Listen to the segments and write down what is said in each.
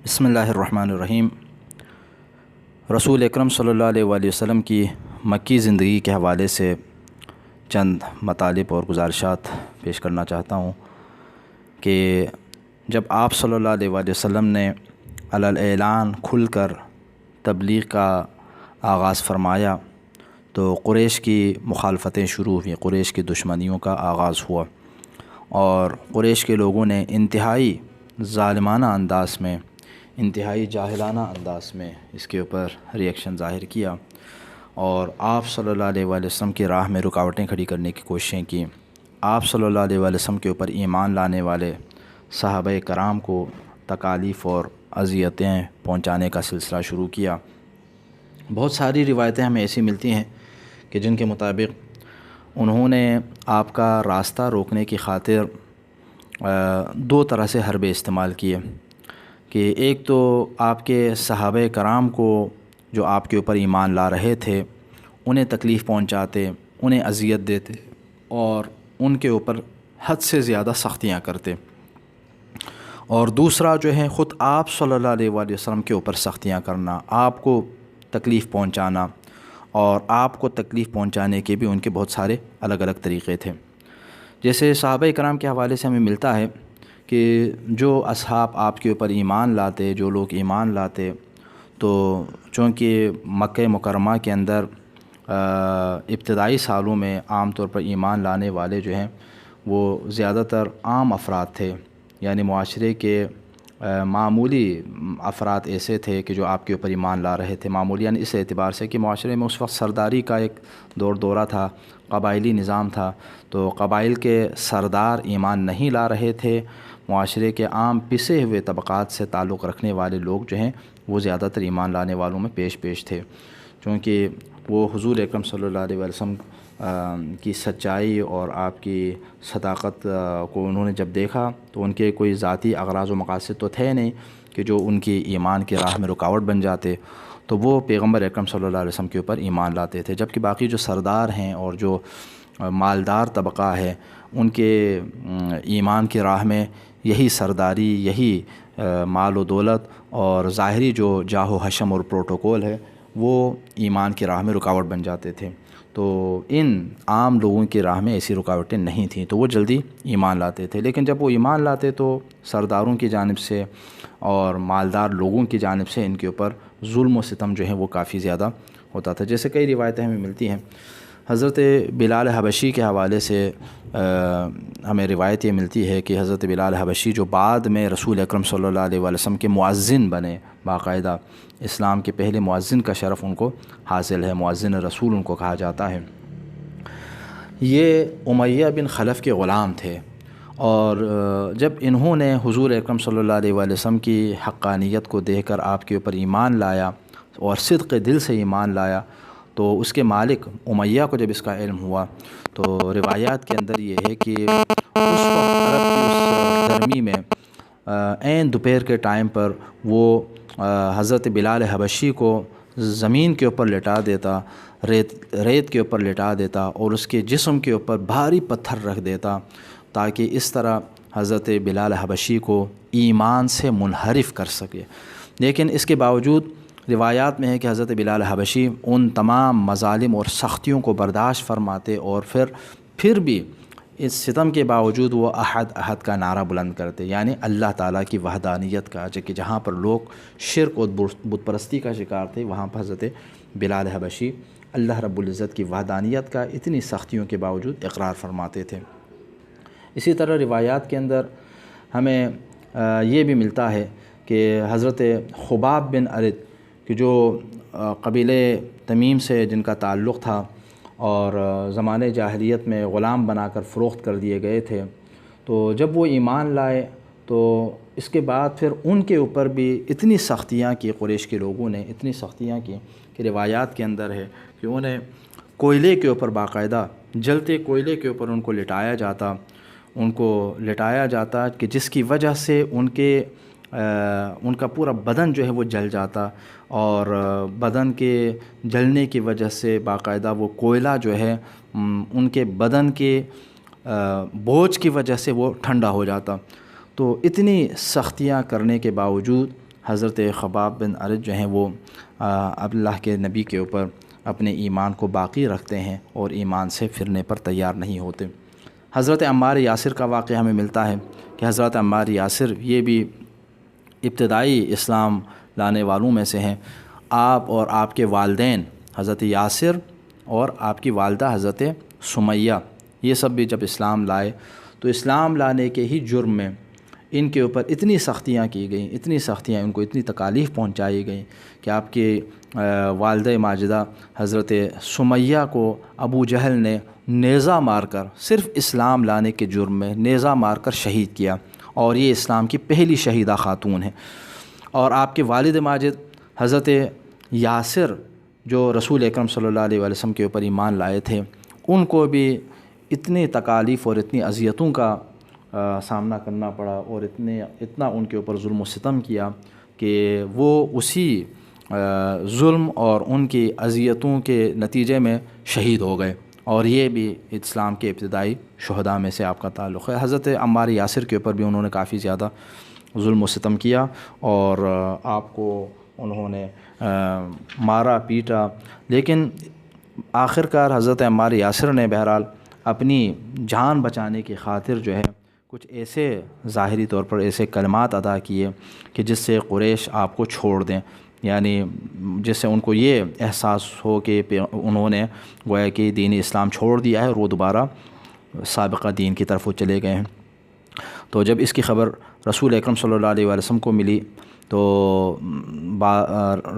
بسم اللہ الرحمن الرحیم۔ رسول اکرم صلی اللہ علیہ وآلہ وسلم کی مکی زندگی کے حوالے سے چند مطالب اور گزارشات پیش کرنا چاہتا ہوں کہ جب آپ صلی اللہ علیہ وآلہ وسلم نے علی الاعلان کھل کر تبلیغ کا آغاز فرمایا تو قریش کی مخالفتیں شروع ہوئیں، قریش کی دشمنیوں کا آغاز ہوا اور قریش کے لوگوں نے انتہائی ظالمانہ انداز میں، انتہائی جاہلانہ انداز میں اس کے اوپر ریئیکشن ظاہر کیا اور آپ صلی اللہ علیہ وآلہ وسلم کی راہ میں رکاوٹیں کھڑی کرنے کی کوششیں کی۔ آپ صلی اللہ علیہ وآلہ وسلم کے اوپر ایمان لانے والے صحابہ کرام کو تکالیف اور اذیتیں پہنچانے کا سلسلہ شروع کیا۔ بہت ساری روایتیں ہمیں ایسی ملتی ہیں کہ جن کے مطابق انہوں نے آپ کا راستہ روکنے کی خاطر دو طرح سے حربے استعمال کیے کہ ایک تو آپ کے صحابہ کرام کو جو آپ کے اوپر ایمان لا رہے تھے انہیں تکلیف پہنچاتے، انہیں اذیت دیتے اور ان کے اوپر حد سے زیادہ سختیاں کرتے، اور دوسرا جو ہے خود آپ صلی اللہ علیہ وآلہ وسلم کے اوپر سختیاں کرنا، آپ کو تکلیف پہنچانا، اور آپ کو تکلیف پہنچانے کے بھی ان کے بہت سارے الگ الگ طریقے تھے۔ جیسے صحابہ کرام کے حوالے سے ہمیں ملتا ہے کہ جو اصحاب آپ کے اوپر ایمان لاتے، جو لوگ ایمان لاتے، تو چونکہ مکہ مکرمہ کے اندر ابتدائی سالوں میں عام طور پر ایمان لانے والے جو ہیں وہ زیادہ تر عام افراد تھے، یعنی معاشرے کے معمولی افراد ایسے تھے کہ جو آپ کے اوپر ایمان لا رہے تھے، معمولی یعنی اس اعتبار سے کہ معاشرے میں اس وقت سرداری کا ایک دورہ تھا، قبائلی نظام تھا، تو قبائل کے سردار ایمان نہیں لا رہے تھے، معاشرے کے عام پسے ہوئے طبقات سے تعلق رکھنے والے لوگ جو ہیں وہ زیادہ تر ایمان لانے والوں میں پیش تھے، چونکہ وہ حضور اکرم صلی اللہ علیہ وسلم کی سچائی اور آپ کی صداقت کو انہوں نے جب دیکھا تو ان کے کوئی ذاتی اغراض و مقاصد تو تھے نہیں کہ جو ان کی ایمان کی راہ میں رکاوٹ بن جاتے، تو وہ پیغمبر اکرم صلی اللہ علیہ وسلم کے اوپر ایمان لاتے تھے، جبکہ باقی جو سردار ہیں اور جو مالدار طبقہ ہے ان کے ایمان کی راہ میں یہی سرداری، یہی مال و دولت اور ظاہری جو جاہ و حشم اور پروٹوکول ہے وہ ایمان کی راہ میں رکاوٹ بن جاتے تھے، تو ان عام لوگوں کی راہ میں ایسی رکاوٹیں نہیں تھیں تو وہ جلدی ایمان لاتے تھے، لیکن جب وہ ایمان لاتے تو سرداروں کی جانب سے اور مالدار لوگوں کی جانب سے ان کے اوپر ظلم و ستم جو ہے وہ کافی زیادہ ہوتا تھا۔ جیسے کئی روایتیں ہمیں ملتی ہیں، حضرت بلال حبشی کے حوالے سے ہمیں روایت یہ ملتی ہے کہ حضرت بلال حبشی جو بعد میں رسول اکرم صلی اللہ علیہ وآلہ وسلم کے مؤذن بنے، باقاعدہ اسلام کے پہلے مؤذن کا شرف ان کو حاصل ہے، مؤذن رسول ان کو کہا جاتا ہے، یہ امیہ بن خلف کے غلام تھے، اور جب انہوں نے حضور اکرم صلی اللہ علیہ وآلہ وسلم کی حقانیت کو دیکھ کر آپ کے اوپر ایمان لایا اور صدق دل سے ایمان لایا، تو اس کے مالک امیہ کو جب اس کا علم ہوا تو روایات کے اندر یہ ہے کہ اس وقت عرب کی اس گرمی میں عین دوپہر کے ٹائم پر وہ حضرت بلال حبشی کو زمین کے اوپر لٹا دیتا، ریت کے اوپر لٹا دیتا اور اس کے جسم کے اوپر بھاری پتھر رکھ دیتا تاکہ اس طرح حضرت بلال حبشی کو ایمان سے منحرف کر سکے۔ لیکن اس کے باوجود روایات میں ہے کہ حضرت بلال حبشی ان تمام مظالم اور سختیوں کو برداشت فرماتے اور پھر بھی اس ستم کے باوجود وہ احد احد کا نعرہ بلند کرتے، یعنی اللہ تعالیٰ کی وحدانیت کا، کہ جہاں پر لوگ شرک اور بت پرستی کا شکار تھے وہاں پر حضرت بلال حبشی اللہ رب العزت کی وحدانیت کا اتنی سختیوں کے باوجود اقرار فرماتے تھے۔ اسی طرح روایات کے اندر ہمیں یہ بھی ملتا ہے کہ حضرت خباب بن ارد کہ جو قبیلے تمیم سے جن کا تعلق تھا اور زمانے جاہلیت میں غلام بنا کر فروخت کر دیے گئے تھے، تو جب وہ ایمان لائے تو اس کے بعد پھر ان کے اوپر بھی اتنی سختیاں کی، قریش کے لوگوں نے اتنی سختیاں کی کہ روایات کے اندر ہے کہ انہیں کوئلے کے اوپر، باقاعدہ جلتے کوئلے کے اوپر ان کو لٹایا جاتا کہ جس کی وجہ سے ان کا پورا بدن جو ہے وہ جل جاتا، اور بدن کے جلنے کی وجہ سے باقاعدہ وہ کوئلہ جو ہے ان کے بدن کے بوجھ کی وجہ سے وہ ٹھنڈا ہو جاتا، تو اتنی سختیاں کرنے کے باوجود حضرت خباب بن ارد جو ہیں وہ اللہ کے نبی کے اوپر اپنے ایمان کو باقی رکھتے ہیں اور ایمان سے پھرنے پر تیار نہیں ہوتے۔ حضرت عمار یاسر کا واقعہ ہمیں ملتا ہے کہ حضرت عمار یاسر یہ بھی ابتدائی اسلام لانے والوں میں سے ہیں۔ آپ اور آپ کے والدین حضرت یاسر اور آپ کی والدہ حضرت سمیہ یہ سب بھی جب اسلام لائے تو اسلام لانے کے ہی جرم میں ان کے اوپر اتنی سختیاں کی گئیں، اتنی سختیاں، ان کو اتنی تکالیف پہنچائی گئیں کہ آپ کے والدہ ماجدہ حضرت سمیہ کو ابو جہل نے نیزہ مار کر، صرف اسلام لانے کے جرم میں نیزہ مار کر شہید کیا، اور یہ اسلام کی پہلی شہیدہ خاتون ہیں۔ اور آپ کے والد ماجد حضرت یاسر جو رسول اکرم صلی اللہ علیہ وسلم کے اوپر ایمان لائے تھے، ان کو بھی اتنی تکالیف اور اتنی اذیتوں کا سامنا کرنا پڑا، اور اتنا ان کے اوپر ظلم و ستم کیا کہ وہ اسی ظلم اور ان کی اذیتوں کے نتیجے میں شہید ہو گئے، اور یہ بھی اسلام کے ابتدائی شہداء میں سے آپ کا تعلق ہے۔ حضرت عمار یاسر کے اوپر بھی انہوں نے کافی زیادہ ظلم و ستم کیا، اور آپ کو انہوں نے مارا پیٹا، لیکن آخر کار حضرت عمار یاسر نے بہرحال اپنی جان بچانے کی خاطر جو ہے کچھ ایسے ظاہری طور پر ایسے کلمات ادا کیے کہ جس سے قریش آپ کو چھوڑ دیں، یعنی جس سے ان کو یہ احساس ہو کہ انہوں نے گویا کہ دین اسلام چھوڑ دیا ہے اور وہ دوبارہ سابقہ دین کی طرف وہ چلے گئے ہیں۔ تو جب اس کی خبر رسول اکرم صلی اللہ علیہ وسلم کو ملی تو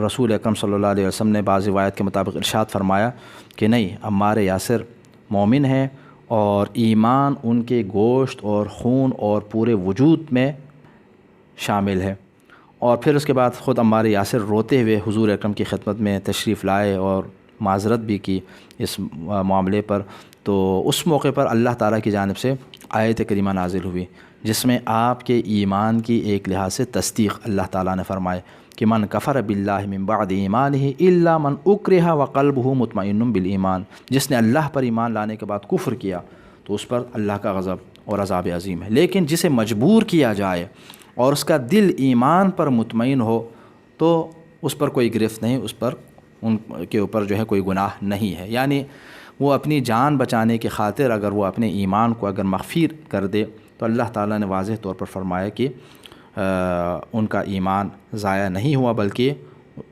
رسول اکرم صلی اللہ علیہ وسلم نے بعض روایت کے مطابق ارشاد فرمایا کہ نہیں، عمار یاسر مومن ہیں اور ایمان ان کے گوشت اور خون اور پورے وجود میں شامل ہے۔ اور پھر اس کے بعد خود عمار یاسر روتے ہوئے حضور اکرم کی خدمت میں تشریف لائے اور معذرت بھی کی اس معاملے پر۔ تو اس موقع پر اللہ تعالیٰ کی جانب سے آیت کریمہ نازل ہوئی جس میں آپ کے ایمان کی ایک لحاظ سے تصدیق اللہ تعالیٰ نے فرمائے کہ من کفر باللہ من بعد ایمانہ الا من اکرہ وقلبہ مطمئن بالایمان، جس نے اللہ پر ایمان لانے کے بعد کفر کیا تو اس پر اللہ کا غضب اور عذاب عظیم ہے، لیکن جسے مجبور کیا جائے اور اس کا دل ایمان پر مطمئن ہو تو اس پر کوئی گرفت نہیں، اس پر ان کے اوپر جو ہے کوئی گناہ نہیں ہے۔ یعنی وہ اپنی جان بچانے کی خاطر اگر وہ اپنے ایمان کو اگر مخفی کر دے تو اللہ تعالیٰ نے واضح طور پر فرمایا کہ ان کا ایمان ضائع نہیں ہوا بلکہ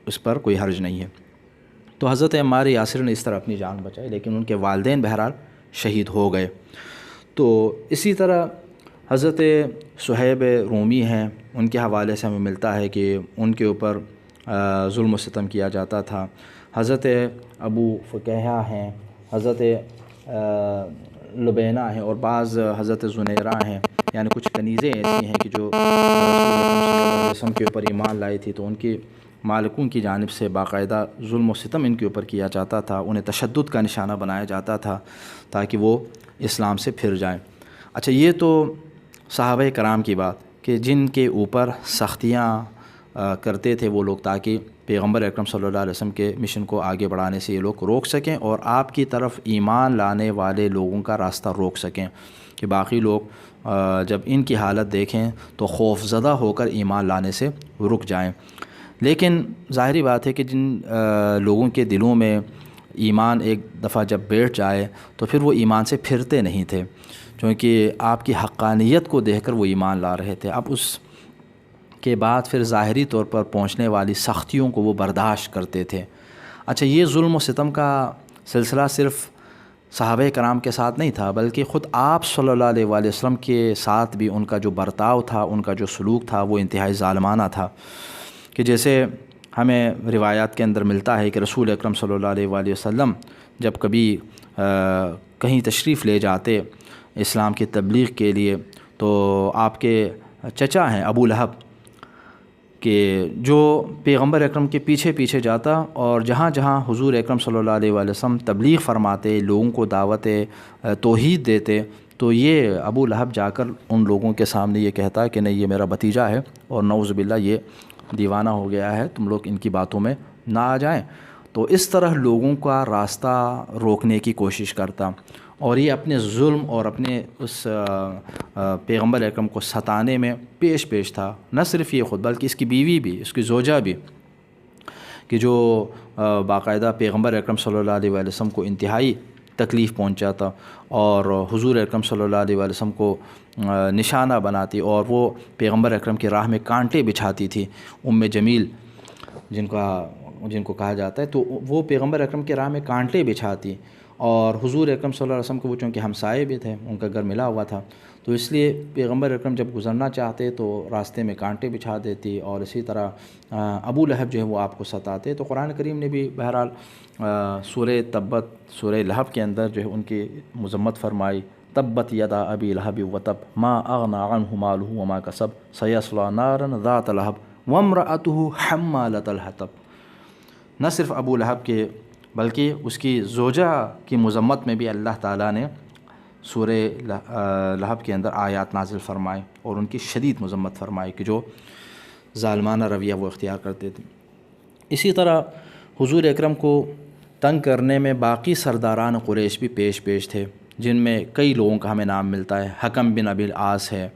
اس پر کوئی حرج نہیں ہے۔ تو حضرت عمار یاسر نے اس طرح اپنی جان بچائی، لیکن ان کے والدین بہرحال شہید ہو گئے۔ تو اسی طرح حضرت صہیب رومی ہیں، ان کے حوالے سے ہمیں ملتا ہے کہ ان کے اوپر ظلم و ستم کیا جاتا تھا۔ حضرت ابو فقیہ ہیں، حضرت لبینہ ہیں، اور بعض حضرت زنیرہ ہیں، یعنی کچھ کنیزیں ایسی ہیں کہ جو رسول اکرم صلی اللہ علیہ وسلم کے اوپر ایمان لائی تھی، تو ان کے مالکوں کی جانب سے باقاعدہ ظلم و ستم ان کے اوپر کیا جاتا تھا، انہیں تشدد کا نشانہ بنایا جاتا تھا تاکہ وہ اسلام سے پھر جائیں۔ اچھا، یہ تو صحابہ کرام کی بات کہ جن کے اوپر سختیاں کرتے تھے وہ لوگ تاکہ پیغمبر اکرم صلی اللہ علیہ وسلم کے مشن کو آگے بڑھانے سے یہ لوگ روک سکیں اور آپ کی طرف ایمان لانے والے لوگوں کا راستہ روک سکیں، کہ باقی لوگ جب ان کی حالت دیکھیں تو خوف زدہ ہو کر ایمان لانے سے رک جائیں۔ لیکن ظاہری بات ہے کہ جن لوگوں کے دلوں میں ایمان ایک دفعہ جب بیٹھ جائے تو پھر وہ ایمان سے پھرتے نہیں تھے، کیونکہ آپ کی حقانیت کو دیکھ کر وہ ایمان لا رہے تھے۔ اب اس کے بعد پھر ظاہری طور پر پہنچنے والی سختیوں کو وہ برداشت کرتے تھے۔ اچھا، یہ ظلم و ستم کا سلسلہ صرف صحابہ کرام کے ساتھ نہیں تھا بلکہ خود آپ صلی اللہ علیہ وآلہ وسلم کے ساتھ بھی ان کا جو برتاؤ تھا، ان کا جو سلوک تھا وہ انتہائی ظالمانہ تھا، کہ جیسے ہمیں روایات کے اندر ملتا ہے کہ رسول اکرم صلی اللہ علیہ وآلہ وسلم جب کبھی کہیں تشریف لے جاتے اسلام کی تبلیغ کے لیے تو آپ کے چچا ہیں ابو لہب، کہ جو پیغمبر اکرم کے پیچھے پیچھے جاتا اور جہاں جہاں حضور اکرم صلی اللہ علیہ وآلہ وسلم تبلیغ فرماتے، لوگوں کو دعوت توحید دیتے، تو یہ ابو لہب جا کر ان لوگوں کے سامنے یہ کہتا کہ نہیں، یہ میرا بھتیجا ہے اور نعوذ باللہ یہ دیوانہ ہو گیا ہے، تم لوگ ان کی باتوں میں نہ آ جائیں۔ تو اس طرح لوگوں کا راستہ روکنے کی کوشش کرتا، اور یہ اپنے ظلم اور اپنے اس پیغمبر اکرم کو ستانے میں پیش تھا۔ نہ صرف یہ خود بلکہ اس کی بیوی بھی، اس کی زوجہ بھی، کہ جو باقاعدہ پیغمبر اکرم صلی اللہ علیہ وآلہ وسلم کو انتہائی تکلیف پہنچاتا اور حضور اکرم صلی اللہ علیہ وآلہ وسلم کو نشانہ بناتی، اور وہ پیغمبر اکرم کی راہ میں کانٹے بچھاتی تھی۔ جمیل جن کو کہا جاتا ہے، تو وہ پیغمبر اکرم کے راہ میں کانٹے بچھاتی، اور حضور اکرم صلی اللہ علیہ وسلم کو وہ چونکہ ہمسائے بھی تھے، ان کا گھر ملا ہوا تھا، تو اس لیے پیغمبر اکرم جب گزرنا چاہتے تو راستے میں کانٹے بچھا دیتی، اور اسی طرح ابو لہب جو ہے وہ آپ کو ستاتے۔ تو قرآن کریم نے بھی بہرحال سورہ تبت، سورہ لہب کے اندر جو ہے ان کی مذمت فرمائی، تبت یدا ابی لہب وتب ما اغنی عنہ مالہ وما کسب سیصلی نارا ذات لہب وامرأتہ حمالۃ الحطب۔ نہ صرف ابو لہب کے بلکہ اس کی زوجہ کی مذمت میں بھی اللہ تعالیٰ نے سورہ لہب کے اندر آیات نازل فرمائے اور ان کی شدید مذمت فرمائی کہ جو ظالمانہ رویہ وہ اختیار کرتے تھے۔ اسی طرح حضور اکرم کو تنگ کرنے میں باقی سرداران قریش بھی پیش تھے، جن میں کئی لوگوں کا ہمیں نام ملتا ہے۔ حکم بن ابی العاص ہے،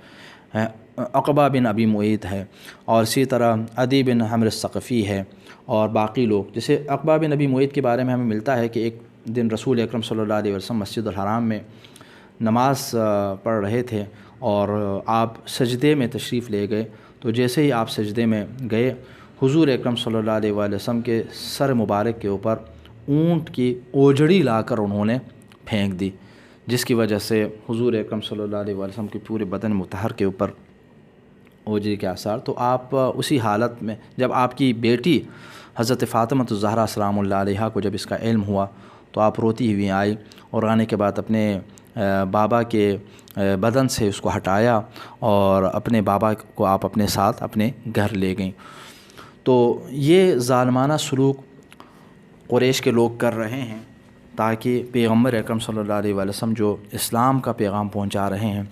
عقبہ بن ابی معیط ہے، اور اسی طرح عدی بن حمر الثقفی ہے، اور باقی لوگ۔ جیسے عقبہ بن ابی معیط کے بارے میں ہمیں ملتا ہے کہ ایک دن رسول اکرم صلی اللہ علیہ وسلم مسجد الحرام میں نماز پڑھ رہے تھے، اور آپ سجدے میں تشریف لے گئے، تو جیسے ہی آپ سجدے میں گئے، حضور اکرم صلی اللہ علیہ وآلہ وسلم کے سر مبارک کے اوپر اونٹ کی اوجڑی لا کر انہوں نے پھینک دی، جس کی وجہ سے حضور اکرم صلی اللہ علیہ وآلہ وسلم کے پورے بدن مطہر کے اوپر اوجڑی کے آثار۔ تو آپ اسی حالت میں جب آپ کی بیٹی حضرت فاطمہ الزہرا سلام اللہ علیہا کو جب اس کا علم ہوا تو آپ روتی ہوئی آئی، اور آنے کے بعد اپنے بابا کے بدن سے اس کو ہٹایا اور اپنے بابا کو آپ اپنے ساتھ اپنے گھر لے گئیں۔ تو یہ ظالمانہ سلوک قریش کے لوگ کر رہے ہیں تاکہ پیغمبر اکرم صلی اللہ علیہ وآلہ وسلم جو اسلام کا پیغام پہنچا رہے ہیں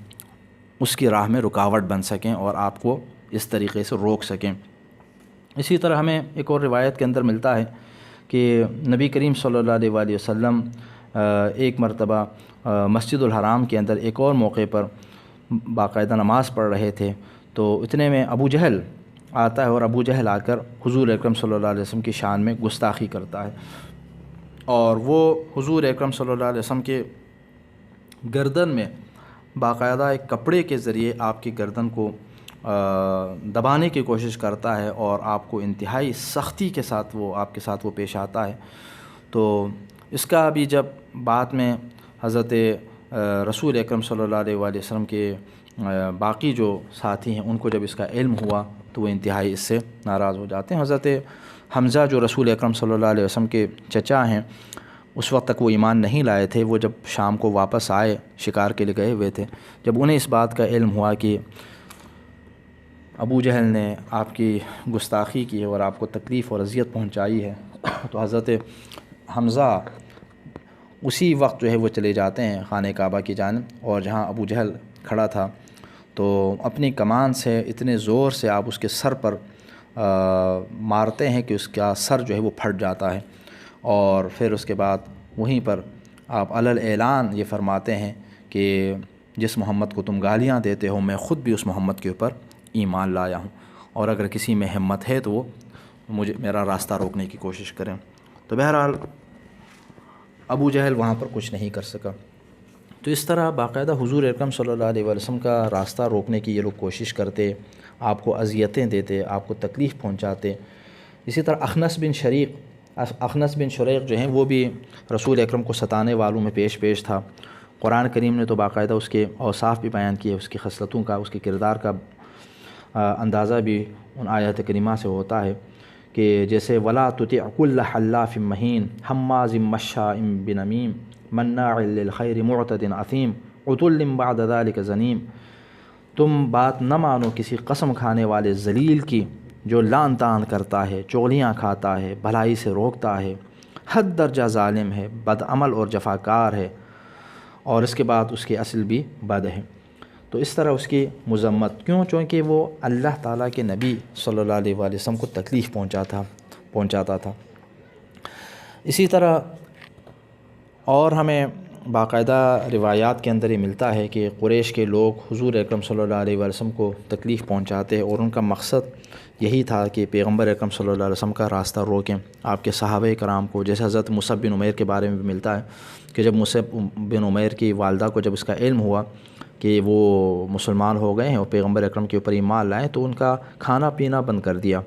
اس کی راہ میں رکاوٹ بن سکیں اور آپ کو اس طریقے سے روک سکیں۔ اسی طرح ہمیں ایک اور روایت کے اندر ملتا ہے کہ نبی کریم صلی اللہ علیہ وآلہ وسلم ایک مرتبہ مسجد الحرام کے اندر ایک اور موقع پر باقاعدہ نماز پڑھ رہے تھے، تو اتنے میں ابو جہل آتا ہے، اور ابو جہل آ کر حضور اکرم صلی اللہ علیہ وسلم کی شان میں گستاخی کرتا ہے، اور وہ حضور اکرم صلی اللہ علیہ وسلم کے گردن میں باقاعدہ ایک کپڑے کے ذریعے آپ کی گردن کو دبانے کی کوشش کرتا ہے، اور آپ کو انتہائی سختی کے ساتھ وہ آپ کے ساتھ وہ پیش آتا ہے۔ تو اس کا بھی جب بعد میں حضرت رسول اکرم صلی اللہ علیہ وآلہ وسلم کے باقی جو ساتھی ہیں ان کو جب اس کا علم ہوا تو وہ انتہائی اس سے ناراض ہو جاتے ہیں۔ حضرت حمزہ جو رسول اکرم صلی اللہ علیہ وسلم کے چچا ہیں، اس وقت تک وہ ایمان نہیں لائے تھے، وہ جب شام کو واپس آئے شکار کے لیے گئے ہوئے تھے، جب انہیں اس بات کا علم ہوا کہ ابو جہل نے آپ کی گستاخی کی ہے اور آپ کو تکلیف اور اذیت پہنچائی ہے، تو حضرت حمزہ اسی وقت جو ہے وہ چلے جاتے ہیں خانہ کعبہ کی جانب، اور جہاں ابو جہل کھڑا تھا تو اپنی کمان سے اتنے زور سے آپ اس کے سر پر مارتے ہیں کہ اس کا سر جو ہے وہ پھٹ جاتا ہے، اور پھر اس کے بعد وہیں پر آپ علل اعلان یہ فرماتے ہیں کہ جس محمد کو تم گالیاں دیتے ہو میں خود بھی اس محمد کے اوپر ایمان لایا ہوں، اور اگر کسی میں ہمت ہے تو وہ میرا راستہ روکنے کی کوشش کریں۔ تو بہرحال ابو جہل وہاں پر کچھ نہیں کر سکا۔ تو اس طرح باقاعدہ حضور اکرم صلی اللہ علیہ وسلم کا راستہ روکنے کی یہ لوگ کوشش کرتے، آپ کو اذیتیں دیتے، آپ کو تکلیف پہنچاتے۔ اسی طرح اخنس بن شریق جو ہیں وہ بھی رسول اکرم کو ستانے والوں میں پیش تھا۔ قرآن کریم نے تو باقاعدہ اس کے اوصاف بھی بیان کیے، اس کی خصلتوں کا، اس کے کردار کا اندازہ بھی ان آیات کریمہ سے ہوتا ہے کہ جیسے وَلَا تُطِعْ كُلَّ حَلَّافٍ مَّهِينٍ حَمَّازٍ مَّشَّاءٍ بِنَمِيمٍ مَّنَّاعٍ لِّلْخَيْرِ مُعْتَدٍ عَثِيمٍ عُتُلٍّ بَعْدَ ذَلِكَ زَنِيمٍ۔ تم بات نہ مانو کسی قسم کھانے والے ذلیل کی جو لان تان کرتا ہے، چغلیاں کھاتا ہے، بھلائی سے روکتا ہے، حد درجہ ظالم ہے، بد عمل اور جفاکار ہے، اور اس کے بعد اس کی اصل بھی بد ہے۔ تو اس طرح اس کی مذمت کیوں؟ چونکہ وہ اللہ تعالیٰ کے نبی صلی اللہ علیہ وآلہ وسلم کو تکلیف پہنچاتا تھا۔ اسی طرح اور ہمیں باقاعدہ روایات کے اندر یہ ملتا ہے کہ قریش کے لوگ حضور اکرم صلی اللہ علیہ وسلم کو تکلیف پہنچاتے اور ان کا مقصد یہی تھا کہ پیغمبر اکرم صلی اللہ علیہ وسلم کا راستہ روکیں، آپ کے صحابہ کرام کو. جیسے حضرت مصعب بن عمیر کے بارے میں بھی ملتا ہے کہ جب مصعب بن عمیر کی والدہ کو جب اس کا علم ہوا کہ وہ مسلمان ہو گئے ہیں اور پیغمبر اکرم کے اوپر ایمان لائیں، تو ان کا کھانا پینا بند کر دیا.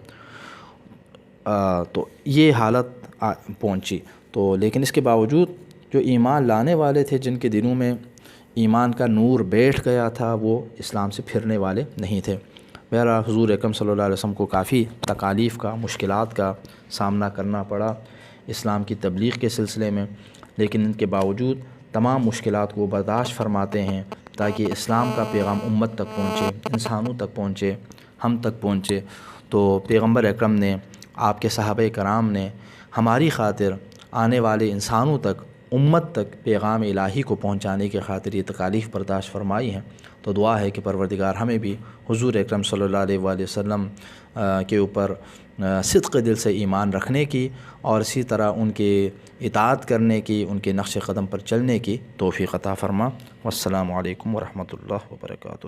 تو یہ حالت پہنچی. تو لیکن اس کے باوجود جو ایمان لانے والے تھے، جن کے دلوں میں ایمان کا نور بیٹھ گیا تھا، وہ اسلام سے پھرنے والے نہیں تھے. بہرحال حضور اکرم صلی اللہ علیہ وسلم کو کافی تکالیف کا، مشکلات کا سامنا کرنا پڑا اسلام کی تبلیغ کے سلسلے میں، لیکن ان کے باوجود تمام مشکلات کو برداشت فرماتے ہیں تاکہ اسلام کا پیغام امت تک پہنچے، انسانوں تک پہنچے، ہم تک پہنچے. تو پیغمبر اکرم نے، آپ کے صحابہ کرام نے ہماری خاطر آنے والے انسانوں تک، امت تک پیغام الہی کو پہنچانے کی خاطر یہ تکالیف برداشت فرمائی ہیں. تو دعا ہے کہ پروردگار ہمیں بھی حضور اکرم صلی اللہ علیہ وآلہ وسلم کے اوپر صدق دل سے ایمان رکھنے کی اور اسی طرح ان کے اطاعت کرنے کی، ان کے نقش قدم پر چلنے کی توفیق عطا فرما. والسلام علیکم ورحمۃ اللہ وبرکاتہ.